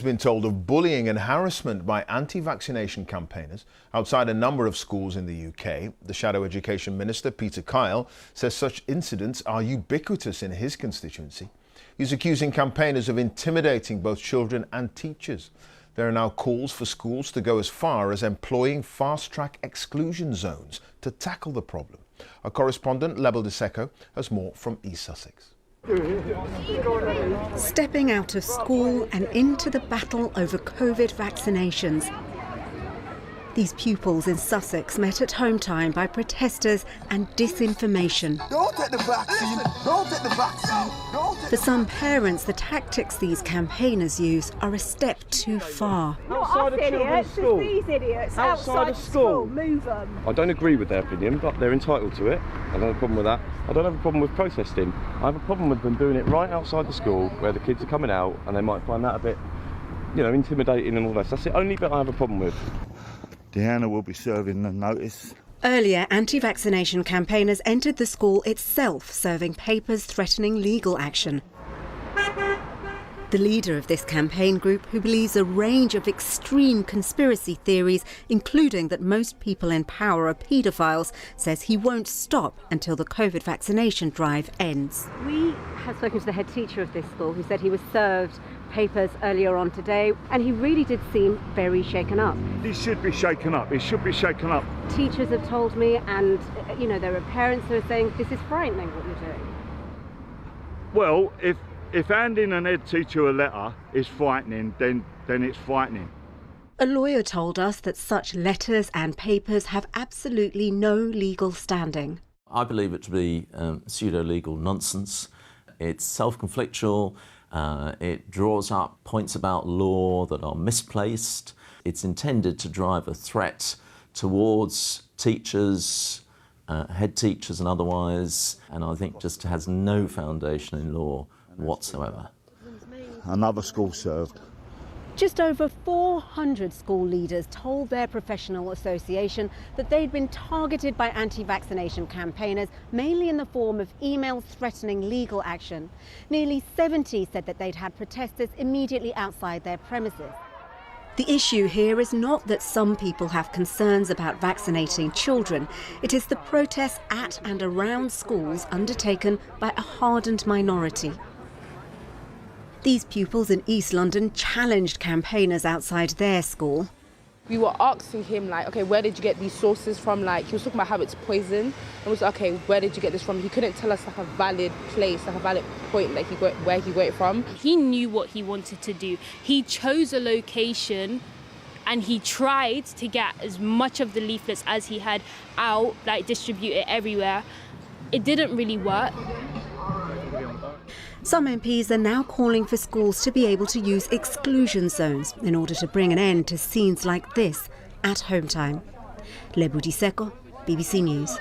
Been told of bullying and harassment by anti-vaccination campaigners outside a number of schools in the UK. The Shadow Education Minister, Peter Kyle, says such incidents are ubiquitous in his constituency. He's accusing campaigners of intimidating both children and teachers. There are now calls for schools to go as far as employing fast-track exclusion zones to tackle the problem. Our correspondent, Lebel de Secco, has more from East Sussex. Stepping out of school and into the battle over COVID vaccinations. These pupils in Sussex met at home time by protesters and disinformation. Don't take the vaccine! Don't take the vaccine! For some parents, the tactics these campaigners use are a step too far. Outside of children's school. These idiots outside of school. Move them. I don't agree with their opinion, but they're entitled to it. I don't have a problem with that. I don't have a problem with protesting. I have a problem with them doing it right outside the school where the kids are coming out and they might find that a bit, intimidating and all that. That's the only bit I have a problem with. Deanna will be serving the notice. Earlier, anti-vaccination campaigners entered the school itself, serving papers threatening legal action. The leader of this campaign group, who believes a range of extreme conspiracy theories, including that most people in power are paedophiles, says he won't stop until the COVID vaccination drive ends. We have spoken to the head teacher of this school, who said he was served papers earlier on today, and he really did seem very shaken up. This should be shaken up. It should be shaken up. Teachers have told me, and there are parents who are saying this is frightening what you're doing. Well, if handing an head teacher a letter is frightening, then it's frightening. A lawyer told us that such letters and papers have absolutely no legal standing. I believe it to be pseudo-legal nonsense. It's self-conflictual. It draws up points about law that are misplaced. It's intended to drive a threat towards teachers, head teachers and otherwise, and I think just has no foundation in law whatsoever. Another school served. Just over 400 school leaders told their professional association that they'd been targeted by anti-vaccination campaigners, mainly in the form of emails threatening legal action. Nearly 70 said that they'd had protesters immediately outside their premises. The issue here is not that some people have concerns about vaccinating children. It is the protests at and around schools undertaken by a hardened minority. These pupils in East London challenged campaigners outside their school. We were asking him, okay, where did you get these sources from? He was talking about how it's poison. And we was like, okay, where did you get this from? He couldn't tell us a valid place, a valid point where he got it from. He knew what he wanted to do. He chose a location and he tried to get as much of the leaflets as he had out, distribute it everywhere. It didn't really work. Some MPs are now calling for schools to be able to use exclusion zones in order to bring an end to scenes like this at home time. Lebel de Secco, BBC News.